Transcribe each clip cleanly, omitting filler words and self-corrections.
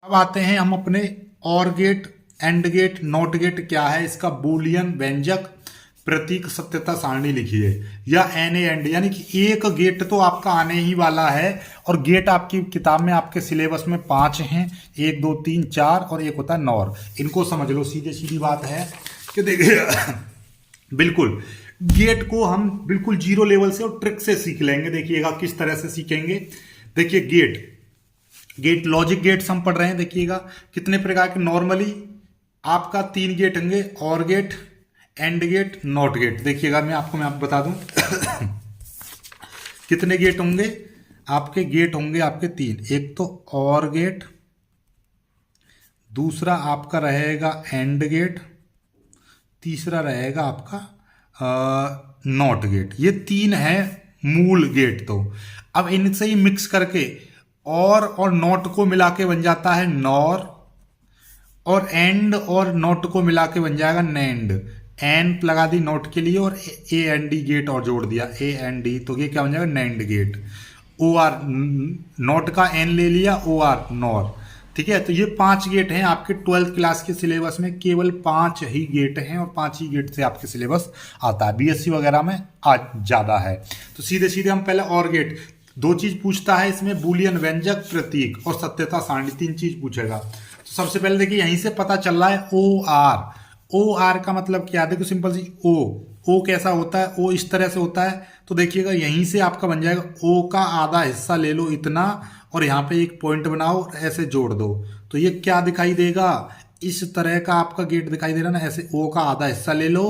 अब आते हैं हम अपने और gate, and gate, not gate क्या है, इसका बूलियन व्यंजक प्रतीक सत्यता सारणी लिखिए, या एन ए एंड, यानी कि एक गेट तो आपका आने ही वाला है। और गेट आपकी किताब में आपके सिलेबस में 5 हैं, 1 2 3 4 और एक होता है नॉर। इनको समझ लो, सीधे सीधी बात है कि देखिए बिल्कुल गेट को हम बिल्कुल जीरो लेवल से और ट्रिक से सीख लेंगे। देखिएगा किस तरह से सीखेंगे। देखिए गेट, गेट लॉजिक गेट्स हम पढ़ रहे हैं। देखिएगा कितने प्रकार के, नॉर्मली आपका 3 गेट होंगे, और gate, and gate, not gate. देखिएगा मैं आपको बता दूं कितने गेट होंगे आपके, गेट होंगे आपके 3। एक तो और गेट, दूसरा आपका रहेगा एंड गेट, तीसरा रहेगा आपका नॉट गेट। ये 3 है मूल गेट। तो अब इनसे ही मिक्स करके और नॉट को मिला के बन जाता है नॉर, और एंड और नॉट को मिला के बन जाएगा नैंड। एन लगा दी नॉट के लिए और ए एन डी गेट और जोड़ दिया, ए एन डी, तो ये क्या बन जाएगा, NAND gate. O R, not का एन ले लिया, ओ आर नॉर। ठीक है, तो ये 5 गेट हैं आपके 12th क्लास के सिलेबस में। केवल 5 ही गेट हैं और 5 ही गेट से आपके सिलेबस आता है। बीएससी वगैरह में आज ज़्यादा है। तो सीधे सीधे हम पहले और गेट, 2 चीज पूछता है इसमें, बूलियन व्यंजक प्रतीक और सत्यता सारणी, 3 चीज पूछेगा। तो सबसे पहले देखिए यहीं से पता चल रहा है ओ आर। ओ आर का मतलब क्या, देखो सिंपल सी, ओ कैसा होता है, ओ इस तरह से होता है। तो देखिएगा यहीं से आपका बन जाएगा, ओ का आधा हिस्सा ले लो इतना, और यहाँ पे एक पॉइंट बनाओ और ऐसे जोड़ दो, तो ये क्या दिखाई देगा, इस तरह का आपका गेट दिखाई दे रहा है ना। ऐसे ओ का आधा हिस्सा ले लो,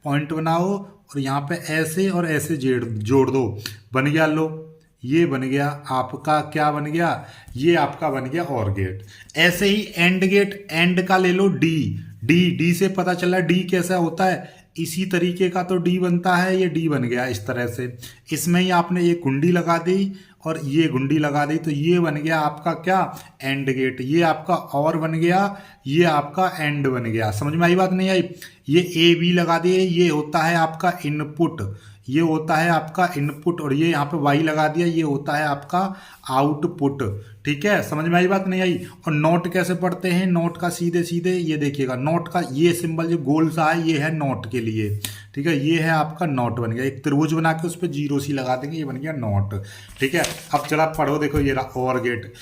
पॉइंट बनाओ और यहाँ पे ऐसे और ऐसे जोड़ दो, बन गया। लो ये बन गया आपका, क्या बन गया, ये आपका बन गया और गेट। ऐसे ही एंड गेट, एंड का ले लो डी, डी से पता चला डी कैसा होता है, इसी तरीके का तो डी बनता है, ये डी बन गया इस तरह से। इसमें ही आपने ये कुंडी लगा दी और ये गुंडी लगा दी, तो ये बन गया आपका क्या, एंड गेट। ये आपका और बन गया, ये आपका एंड बन गया। समझ में आई बात, नहीं आई? ये ए बी लगा दिए, ये होता है आपका इनपुट, ये होता है आपका इनपुट, और ये यहाँ पे वाई लगा दिया, ये होता है आपका आउटपुट। ठीक है, समझ में आई बात, नहीं आई? और नोट कैसे पढ़ते हैं, नोट का सीधे सीधे ये देखिएगा, नोट का ये सिंबल जो गोल सा है, ये है नोट के लिए। ठीक है, ये है आपका नोट बन गया, एक त्रिभुज बना के उस पर जीरो सी लगा देंगे, ये बन गया नोट। ठीक है, अब जरा पढ़ो, देखो ये रहा और गेट।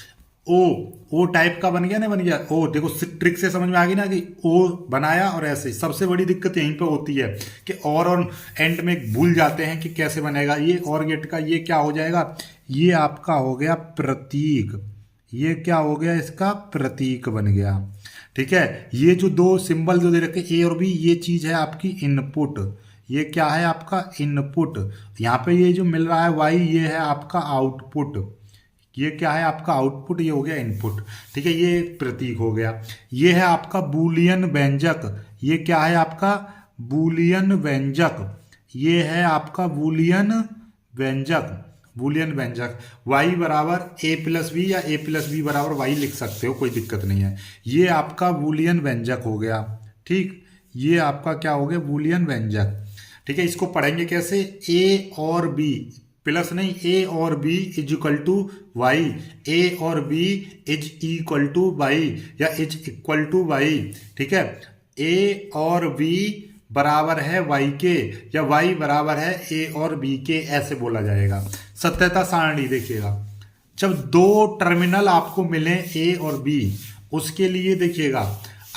ओ टाइप का बन गया ना, बन गया ओ। देखो ट्रिक से समझ में आ गई ना कि ओ बनाया, और ऐसे सबसे बड़ी दिक्कत यहीं पे होती है कि और एंड में भूल जाते हैं कि कैसे बनेगा ये और गेट का। ये क्या हो जाएगा, ये आपका हो गया प्रतीक, ये क्या हो गया, इसका प्रतीक बन गया। ठीक है, ये जो 2 सिंबल जो दे रखे ए और बी, ये चीज है आपकी इनपुट, ये क्या है आपका इनपुट। यहाँ पे ये जो मिल रहा है वाई, ये है आपका आउटपुट, ये क्या है आपका आउटपुट, ये हो गया इनपुट। ठीक है, ये प्रतीक हो गया। ये है आपका बूलियन व्यंजक, ये क्या है आपका बूलियन व्यंजक, ये है आपका बूलियन व्यंजक, बूलियन व्यंजक। y बराबर a प्लस बी या a प्लस बी बराबर y लिख सकते हो, कोई दिक्कत नहीं है। ये आपका बूलियन व्यंजक हो गया। ठीक, ये आपका क्या हो गया, बूलियन व्यंजक। ठीक है, इसको पढ़ेंगे कैसे, a और b, प्लस नहीं, ए और B is equal to Y, A और B is equal to Y या इज इक्वल वाई वाई। ठीक है, ए और बी बराबर है वाई के, या वाई बराबर है ए और बी के, ऐसे बोला जाएगा। सत्यता सारणी देखिएगा, जब 2 टर्मिनल आपको मिले ए और बी, उसके लिए देखिएगा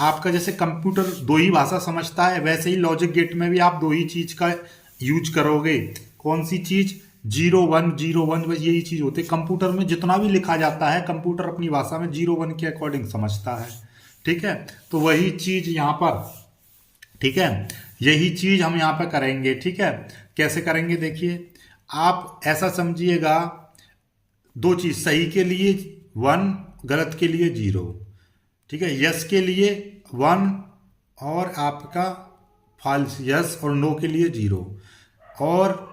आपका जैसे कंप्यूटर 2 ही भाषा समझता है, वैसे ही लॉजिक गेट में भी आप 2 ही चीज का यूज करोगे। कौन सी चीज, 0 1 0 1, बस यही चीज होती है। कंप्यूटर में जितना भी लिखा जाता है, कंप्यूटर अपनी भाषा में 0 1 के अकॉर्डिंग समझता है। ठीक है, तो वही चीज यहाँ पर, ठीक है, यही चीज हम यहाँ पर करेंगे। ठीक है, कैसे करेंगे, देखिए आप ऐसा समझिएगा, 2 चीज, सही के लिए 1, गलत के लिए 0। ठीक है, यस के लिए 1 और आपका फॉल्स, यस और नो के लिए 0। और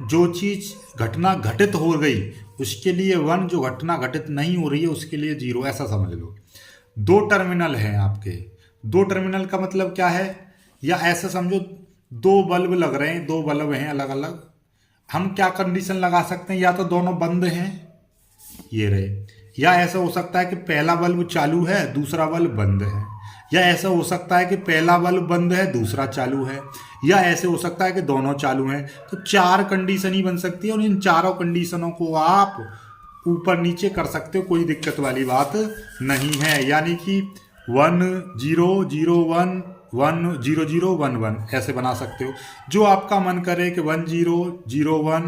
जो चीज घटना घटित हो गई उसके लिए 1, जो घटना घटित नहीं हो रही है उसके लिए 0, ऐसा समझ लो। 2 टर्मिनल हैं आपके, 2 टर्मिनल का मतलब क्या है, या ऐसा समझो 2 बल्ब लग रहे हैं, 2 बल्ब हैं अलग अलग। हम क्या कंडीशन लगा सकते हैं, या तो दोनों बंद हैं, ये रहे, या ऐसा हो सकता है कि पहला बल्ब चालू है दूसरा बल्ब बंद है, या ऐसा हो सकता है कि पहला बल्ब बंद है दूसरा चालू है, या ऐसे हो सकता है कि दोनों चालू हैं। तो 4 कंडीशन ही बन सकती है और इन चारों कंडीशनों को आप ऊपर नीचे कर सकते हो, कोई दिक्कत वाली बात नहीं है। यानी कि 1 0 0 1 1 0 0 1 1 ऐसे बना सकते हो। जो आपका मन करे कि 1 0 0 1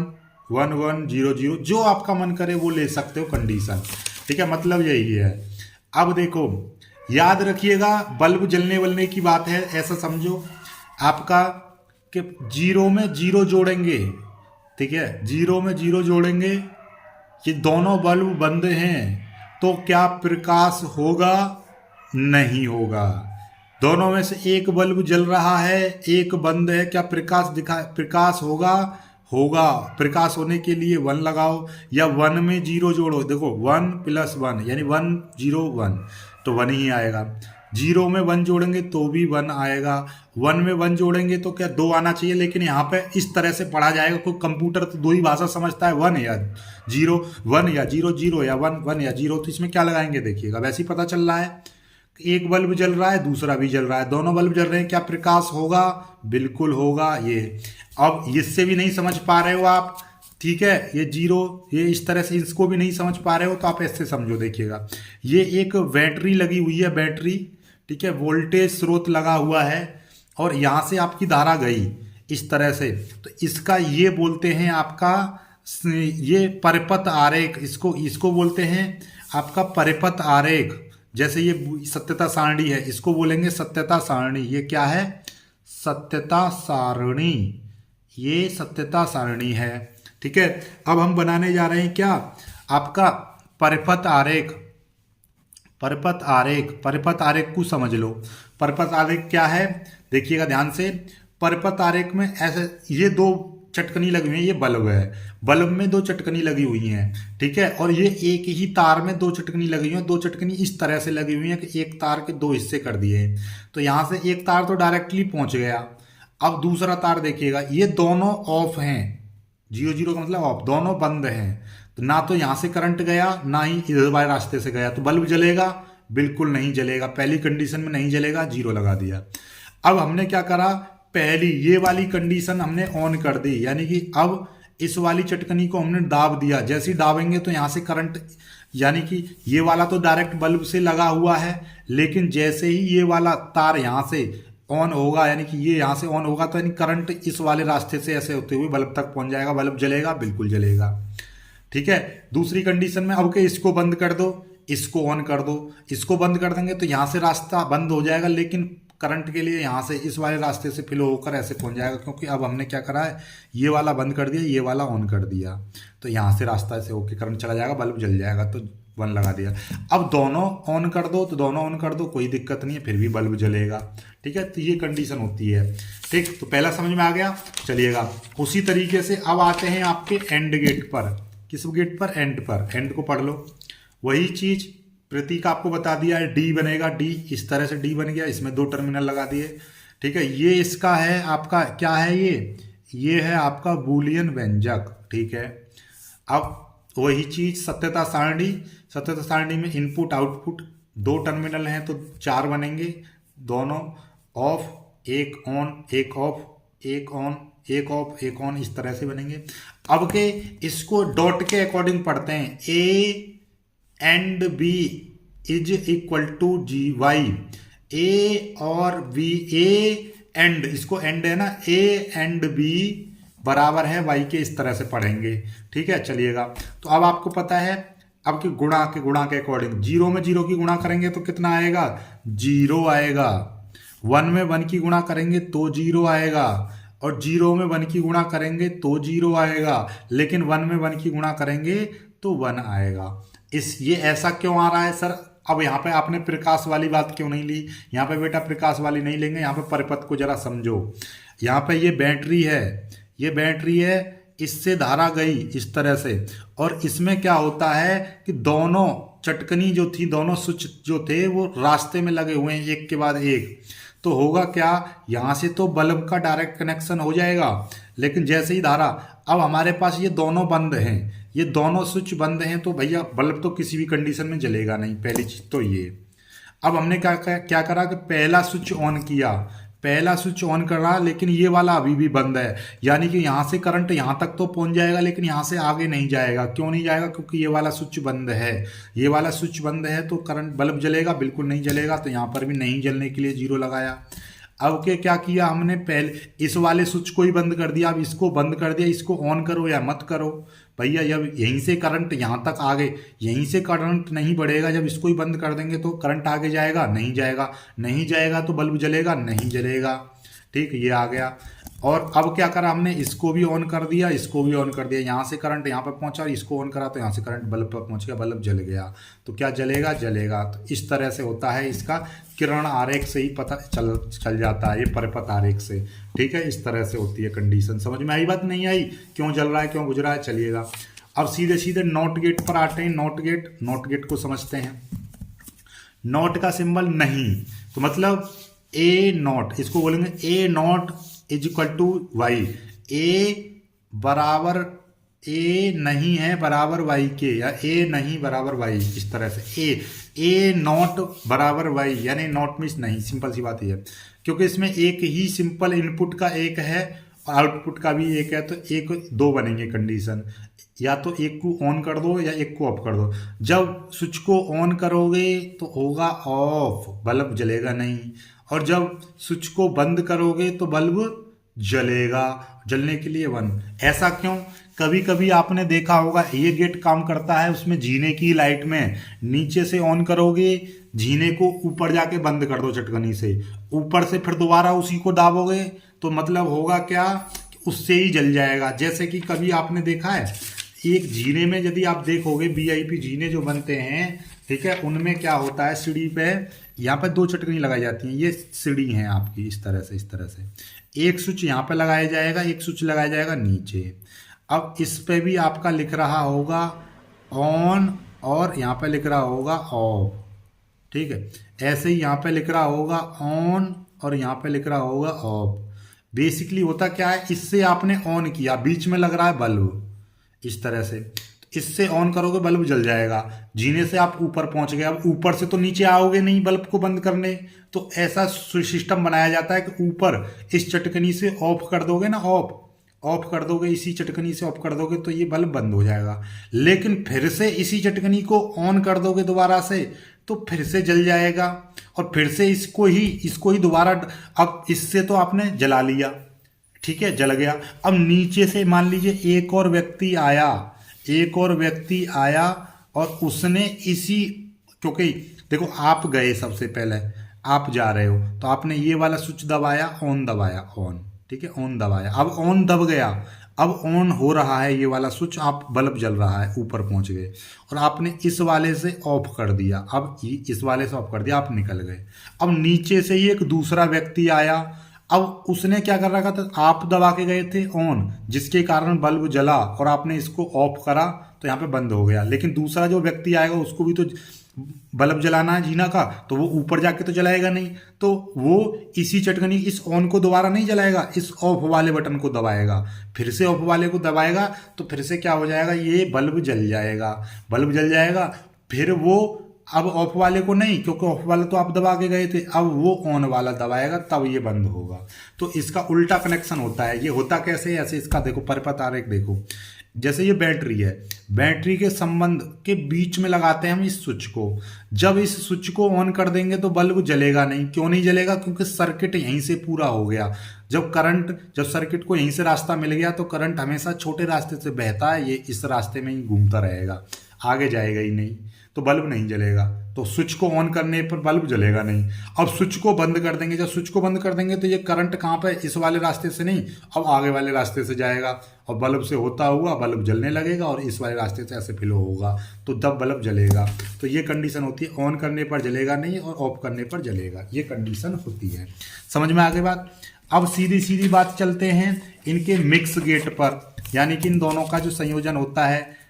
1 1 0 0, जो आपका मन करे वो ले सकते हो कंडीशन। ठीक है, मतलब यही है। अब देखो, याद रखिएगा, बल्ब जलने वलने की बात है, ऐसा समझो आपका कि 0 में 0 जोड़ेंगे। ठीक है, 0 में 0 जोड़ेंगे, ये दोनों बल्ब बंद हैं तो क्या प्रकाश होगा? नहीं होगा। दोनों में से एक बल्ब जल रहा है एक बंद है, क्या प्रकाश होगा? होगा। प्रकाश होने के लिए 1 लगाओ, या 1 में 0 जोड़ो। देखो 1 + 1 यानी 1 0 1 तो 1 ही आएगा। 0 में 1 जोड़ेंगे तो भी 1 आएगा। 1 में 1 जोड़ेंगे तो क्या 2 आना चाहिए, लेकिन यहाँ पे इस तरह से पढ़ा जाएगा। कोई कंप्यूटर तो 2 ही भाषा समझता है, 1 या 0 1 या 0 0 या 1 1 या 0। तो इसमें क्या लगाएंगे देखिएगा, वैसे ही पता चल रहा है। एक बल्ब जल रहा है दूसरा भी जल रहा है, दोनों बल्ब जल रहे हैं, क्या प्रकाश होगा? बिल्कुल होगा। ये अब इससे भी नहीं समझ पा रहे हो आप, ठीक है, ये 0 ये इस तरह से इसको भी नहीं समझ पा रहे हो तो आप ऐसे समझो। देखिएगा, ये एक बैटरी लगी हुई है, बैटरी, ठीक है, वोल्टेज स्रोत लगा हुआ है और यहाँ से आपकी धारा गई इस तरह से, तो इसका ये बोलते हैं आपका ये परिपथ आरेख, इसको बोलते हैं आपका परिपथ आरेख। जैसे ये सत्यता सारणी है, इसको बोलेंगे सत्यता सारणी। ये क्या है? सत्यता सारणी। ये सत्यता सारणी है। ठीक है, अब हम बनाने जा रहे हैं क्या? आपका परिपथ आरेख। परिपथ आरेख, परिपथ आरेख को समझ लो। परिपथ आरेख क्या है देखिएगा ध्यान से। परिपथ आरेख में ऐसे ये 2 चटकनी लगी हुई है, ये बल्ब है, बल्ब में 2 चटकनी लगी हुई हैं, ठीक है, और ये एक ही तार में 2 चटकनी लगी हुई हैं। 2 चटकनी इस तरह से लगी हुई हैं कि एक तार के 2 हिस्से कर दिए हैं। तो यहाँ से एक तार तो डायरेक्टली पहुंच गया। अब दूसरा तार देखिएगा, ये दोनों ऑफ हैं, 0 0 का मतलब ऑफ, दोनों बंद हैं। तो ना तो यहाँ से करंट गया ना ही इधर वाले रास्ते से गया, तो बल्ब जलेगा? बिल्कुल नहीं जलेगा। पहली कंडीशन में नहीं जलेगा, 0 लगा दिया। अब हमने क्या करा, पहली ये वाली कंडीशन हमने ऑन कर दी, यानी कि अब इस वाली चटकनी को हमने दाब दिया। जैसे ही दाबेंगे तो यहाँ से करंट, यानी कि ये वाला तो डायरेक्ट बल्ब से लगा हुआ है, लेकिन जैसे ही ये वाला तार यहाँ से ऑन होगा, यानी कि ये यहाँ से ऑन होगा, तो यानी करंट इस वाले रास्ते से ऐसे होते हुए बल्ब तक पहुंच जाएगा। बल्ब जलेगा? बिल्कुल जलेगा। ठीक है, दूसरी कंडीशन में अब के इसको बंद कर दो, इसको ऑन कर दो। इसको बंद कर देंगे तो यहाँ से रास्ता बंद हो जाएगा, लेकिन करंट के लिए यहाँ से इस वाले रास्ते से फ्लो होकर ऐसे पहुंच जाएगा, क्योंकि अब हमने क्या करा है, ये वाला बंद कर दिया, ये वाला ऑन कर दिया, तो यहाँ से रास्ता ऐसे होकर करंट चला जाएगा, बल्ब जल जाएगा। तो 1 लगा दिया। अब दोनों ऑन कर दो, तो दोनों ऑन कर दो, कोई दिक्कत नहीं है, फिर भी बल्ब जलेगा। ठीक है, तो ये कंडीशन होती है। ठीक, तो पहला समझ में आ गया। चलिएगा, उसी तरीके से अब आते हैं आपके एंड गेट पर। किस गेट पर? एंड पर। एंड को पढ़ लो, वही चीज प्रतीक आपको बता दिया है, डी बनेगा, डी इस तरह से डी बन गया, इसमें 2 टर्मिनल लगा दिए। ठीक है, ये इसका है आपका, क्या है ये है आपका बूलियन व्यंजक। ठीक है, अब वही चीज सत्यता सारणी। सत्यता सारणी में इनपुट आउटपुट 2 टर्मिनल हैं तो 4 बनेंगे, दोनों ऑफ, एक ऑन एक ऑफ, एक ऑन एक ऑफ एक ऑन, इस तरह से बनेंगे। अब के इसको डॉट के अकॉर्डिंग पढ़ते हैं, A and B is equal to G Y. A और बी, ए एंड, इसको एंड है ना, ए एंड बी बराबर है वाई के, इस तरह से पढ़ेंगे। ठीक है, चलिएगा, तो अब आपको पता है अब कि गुणा के अकॉर्डिंग 0 में 0 की गुणा करेंगे तो कितना आएगा? 0 आएगा। 1 में 1 की गुणा करेंगे तो 0 आएगा, और 0 में 1 की गुणा करेंगे तो 0 आएगा, लेकिन 1 में 1 की गुणा करेंगे तो 1 आएगा। ये ऐसा क्यों आ रहा है सर? अब यहाँ पे आपने प्रकाश वाली बात क्यों नहीं ली? यहाँ पे बेटा प्रकाश वाली नहीं लेंगे, यहाँ पे परिपथ को जरा समझो। यहाँ पे ये बैटरी है, ये बैटरी है, इससे धारा गई इस तरह से, और इसमें क्या होता है कि दोनों चटकनी जो थी, दोनों स्विच जो थे वो रास्ते में लगे हुए हैं एक के बाद एक। तो होगा क्या, यहाँ से तो बल्ब का डायरेक्ट कनेक्शन हो जाएगा, लेकिन जैसे ही धारा, अब हमारे पास ये दोनों बंद हैं, ये दोनों स्विच बंद हैं तो भैया बल्ब तो किसी भी कंडीशन में जलेगा नहीं, पहली चीज तो ये। अब हमने क्या करा कि पहला स्विच ऑन किया, पहला स्विच ऑन कर रहा, लेकिन ये वाला अभी भी बंद है, यानी कि यहाँ से करंट यहाँ तक तो पहुँच जाएगा लेकिन यहाँ से आगे नहीं जाएगा। क्यों नहीं जाएगा? क्योंकि ये वाला स्विच बंद है, ये वाला स्विच बंद है तो करंट बल्ब जलेगा? बिल्कुल नहीं जलेगा। तो यहाँ पर भी नहीं जलने के लिए 0 लगाया। अब के क्या किया हमने, पहले इस वाले स्विच को ही बंद कर दिया, अब इसको बंद कर दिया, इसको ऑन करो या मत करो भैया। जब यहीं से करंट यहाँ तक आगे, यहीं से करंट नहीं बढ़ेगा, जब इसको ही बंद कर देंगे तो करंट आगे जाएगा? नहीं जाएगा। नहीं जाएगा तो बल्ब जलेगा? नहीं जलेगा। ठीक, ये आ गया। और अब क्या करा हमने, इसको भी ऑन कर दिया, इसको भी ऑन कर दिया, यहाँ से करंट यहाँ पर पहुंचा और इसको ऑन करा तो यहाँ से करंट बल्ब पर पहुंच गया, बल्ब जल गया। तो क्या जलेगा? जलेगा। तो इस तरह से होता है, इसका किरण आरेख से ही पता चल जाता है, ये परिपथ आरेख से। ठीक है, इस तरह से होती है कंडीशन। समझ में आई बात? नहीं आई? क्यों जल रहा है, क्यों बुझ रहा है? चलिएगा अब सीधे सीधे नॉट गेट पर आते हैं। नॉट गेट को समझते हैं। नॉट का सिंबल नहीं, तो मतलब ए नॉट, इसको बोलेंगे A not is equal to Y. A बराबर ए नहीं है बराबर वाई के, या ए नहीं बराबर वाई, इस तरह से ए नॉट बराबर वाई, यानी नॉट मीन्स नहीं। सिंपल सी बात है, क्योंकि इसमें एक ही सिंपल इनपुट का एक है और आउटपुट का भी एक है, तो एक दो बनेंगे कंडीशन। या तो एक को ऑन कर दो या एक को ऑफ कर दो। जब स्विच को ऑन करोगे तो होगा ऑफ, बल्ब जलेगा नहीं, और जब स्विच को बंद करोगे तो बल्ब जलेगा। जलने के लिए 1। ऐसा क्यों? कभी कभी आपने देखा होगा ये गेट काम करता है उसमें जीने की लाइट में, नीचे से ऑन करोगे, जीने को ऊपर जाके बंद कर दो चटकनी से, वीपर से फिर दोबारा उसी को दाबोगे तो मतलब होगा क्या, उससे ही जल जाएगा। जैसे कि कभी आपने देखा है एक जीने में, यदि आप देखोगे VIP जीने जो बनते हैं, ठीक है, उनमें क्या होता है, सीढ़ी पे यहाँ पे 2 चटकनी लगाई जाती हैं। ये सीढ़ी हैं आपकी, इस तरह से एक स्विच यहाँ पे लगाया जाएगा, एक स्विच लगाया जाएगा नीचे। अब इस पे भी आपका लिख रहा होगा ऑन और यहाँ पे लिख रहा होगा ऑफ। ठीक है, ऐसे ही यहाँ पे लिख रहा होगा ऑन और यहाँ पे लिख रहा होगा ऑफ। बेसिकली होता क्या है, इससे आपने ऑन किया, बीच में लग रहा है बल्ब, इस तरह से, इससे ऑन करोगे बल्ब जल जाएगा। जीने से आप ऊपर पहुंच गए, अब ऊपर से तो नीचे आओगे नहीं बल्ब को बंद करने, तो ऐसा सिस्टम बनाया जाता है कि ऊपर इस चटकनी से ऑफ कर दोगे ना, ऑफ कर दोगे, इसी चटकनी से ऑफ कर दोगे तो ये बल्ब बंद हो जाएगा। लेकिन फिर से इसी चटकनी को ऑन कर दोगे दोबारा से तो फिर से जल जाएगा, और फिर से इसको ही दोबारा, अब इससे तो आपने जला लिया, ठीक है, जल गया। अब नीचे से मान लीजिए एक और व्यक्ति आया और उसने इसी, क्योंकि देखो आप गए, सबसे पहले आप जा रहे हो तो आपने ये वाला स्विच दबाया, ऑन दबाया, ऑन, ठीक है, ऑन दबाया, अब ऑन दब गया, अब ऑन हो रहा है ये वाला स्विच, आप बल्ब जल रहा है, ऊपर पहुंच गए, और आपने इस वाले से ऑफ कर दिया, अब इस वाले से ऑफ कर दिया, आप निकल गए। अब नीचे से ही एक दूसरा व्यक्ति आया, अब उसने क्या कर रखा था, आप दबा के गए थे ऑन, जिसके कारण बल्ब जला, और आपने इसको ऑफ करा तो यहाँ पे बंद हो गया। लेकिन दूसरा जो व्यक्ति आएगा उसको भी तो बल्ब जलाना है जीना का, तो वो ऊपर जाके तो जलाएगा नहीं, तो वो इसी चटकनी इस ऑन को दोबारा नहीं जलाएगा, इस ऑफ वाले बटन को दबाएगा, फिर से ऑफ वाले को दबाएगा तो फिर से क्या हो जाएगा, ये बल्ब जल जाएगा। फिर वो अब ऑफ वाले को नहीं, क्योंकि ऑफ वाला तो आप दबा के गए थे, अब वो ऑन वाला दबाएगा तब ये बंद होगा। तो इसका उल्टा कनेक्शन होता है। ये होता कैसे, ऐसे इसका देखो परिपथ आरेख देखो, जैसे ये बैटरी है, बैटरी के संबंध के बीच में लगाते हैं हम इस स्विच को। जब इस स्विच को ऑन कर देंगे तो बल्ब जलेगा नहीं। क्यों नहीं जलेगा? क्योंकि सर्किट यहीं से पूरा हो गया। जब सर्किट को यहीं से रास्ता मिल गया तो करंट हमेशा छोटे रास्ते से बहता है, ये इस रास्ते में ही घूमता रहेगा, आगे जाएगा ही नहीं, तो बल्ब नहीं जलेगा। तो स्विच को ऑन करने पर बल्ब जलेगा नहीं। अब स्विच को बंद कर देंगे, जब स्विच को बंद कर देंगे तो ये करंट कहाँ पे, इस वाले रास्ते से नहीं, अब आगे वाले रास्ते से जाएगा, और बल्ब से होता हुआ बल्ब जलने लगेगा, और इस वाले रास्ते से ऐसे फ्लो होगा, तो तब बल्ब जलेगा। तो ये कंडीशन होती है, ऑन करने पर जलेगा नहीं और ऑफ करने पर जलेगा, ये कंडीशन होती है। समझ में आगे बात? अब सीधी बात चलते हैं इनके मिक्स गेट पर, यानी कि इन दोनों का जो संयोजन होता है।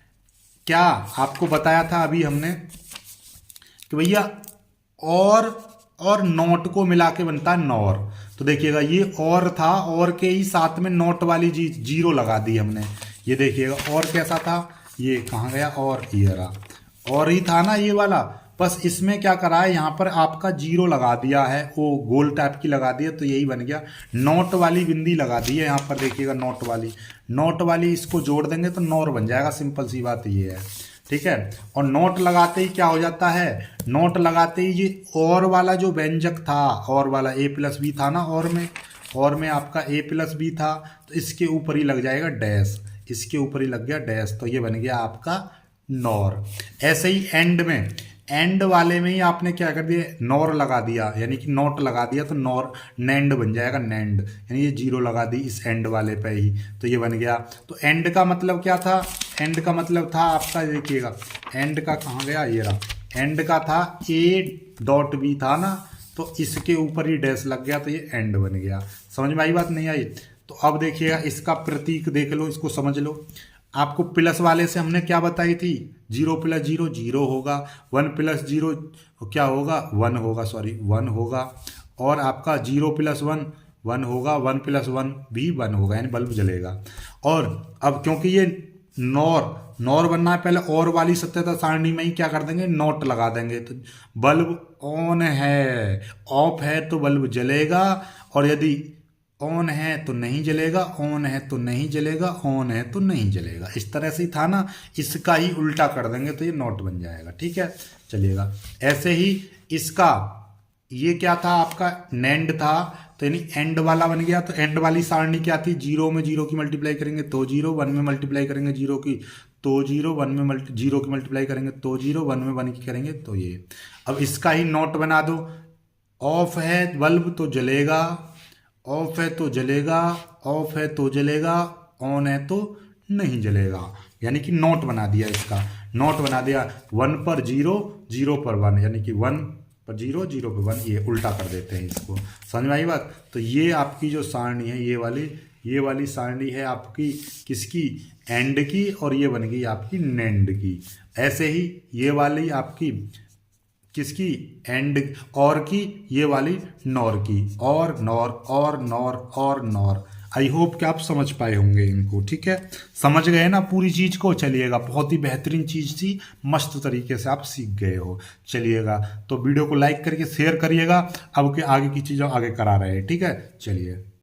क्या आपको बताया था अभी हमने कि भैया और नॉट को मिला के बनता है नॉर। तो देखिएगा ये और था, और के ही साथ में नॉट वाली जीरो लगा दी हमने। ये देखिएगा और कैसा था, ये कहाँ गया, और ये रहा, और ही था ना ये वाला, बस इसमें क्या करा है, यहाँ पर आपका जीरो लगा दिया है, वो गोल टाइप की लगा दी है, तो यही बन गया। नोट वाली बिंदी लगा दी है यहाँ पर, देखिएगा नोट वाली इसको जोड़ देंगे तो नौर बन जाएगा, सिंपल सी बात ये है, ठीक है। और नोट लगाते ही क्या हो जाता है, नोट लगाते ही ये और वाला जो व्यंजक था, और वाला ए प्लस बी था ना, और में आपका ए प्लस बी था, तो इसके ऊपर ही लग जाएगा डैश, इसके ऊपर ही लग गया डैश, तो ये बन गया आपका नॉर। ऐसे ही एंड वाले में ही आपने क्या कर दिया, नॉर लगा दिया, यानी कि नोट लगा दिया, तो नॉर नैंड बन जाएगा, नैंड, यानी ये जीरो लगा दी इस एंड वाले पे ही, तो ये बन गया। तो एंड का मतलब क्या था, एंड का मतलब था आपका, देखिएगा एंड का कहाँ गया, ये रहा, एंड का था ए डॉट बी था ना, तो इसके ऊपर ही डैश लग गया, तो ये एंड बन गया। समझ में आई बात, नहीं आई? तो अब देखिएगा इसका प्रतीक देख लो, इसको समझ लो। आपको प्लस वाले से हमने क्या बताई थी, 0 + 0 0 होगा, 1 + 0 क्या होगा, 1 होगा, सॉरी 1 होगा, और आपका 0 + 1 1 होगा, 1 + 1 भी 1 होगा, यानी बल्ब जलेगा। और अब क्योंकि ये नॉर बनना है, पहले और वाली सत्यता सारणी में ही क्या कर देंगे, नोट लगा देंगे, तो बल्ब ऑन है, ऑफ है तो बल्ब जलेगा, और यदि ऑन है तो नहीं जलेगा, ऑन है तो नहीं जलेगा, ऑन है तो नहीं जलेगा। इस तरह से ही था ना, इसका ही उल्टा कर देंगे तो ये नोट बन जाएगा, ठीक है। चलिएगा, ऐसे ही इसका ये क्या था आपका, नैंड था, तो यानी एंड वाला बन गया। तो एंड वाली सारणी क्या थी, 0 में 0 की मल्टीप्लाई करेंगे तो 0, 1 में मल्टीप्लाई करेंगे 0 की तो 0, 1 में 0 की मल्टीप्लाई करेंगे तो 0, 1 में 1 की करेंगे तो ये। अब इसका ही नोट बना दो, ऑफ है बल्ब तो जलेगा, ऑफ है तो जलेगा, ऑफ है तो जलेगा, ऑन है तो नहीं जलेगा, यानी कि नोट बना दिया, इसका नोट बना दिया। 1 पर 0, 0 पर 1, यानी कि 1 पर 0, 0 पर 1, ये उल्टा कर देते हैं इसको। समझ में आई बात? तो ये आपकी जो सारणी है, ये वाली सारणी है आपकी किसकी, एंड की, और ये बन गई आपकी नैंड की। ऐसे ही ये वाली आपकी किसकी, एंड और की, ये वाली नॉर की, और नॉर और नॉर और नॉर। आई होप कि आप समझ पाए होंगे इनको, ठीक है। समझ गए ना पूरी चीज को? चलिएगा, बहुत ही बेहतरीन चीज थी, मस्त तरीके से आप सीख गए हो। चलिएगा, तो वीडियो को लाइक करके शेयर करिएगा, अब के आगे की चीज़ों आगे करा रहे हैं, ठीक है। चलिए।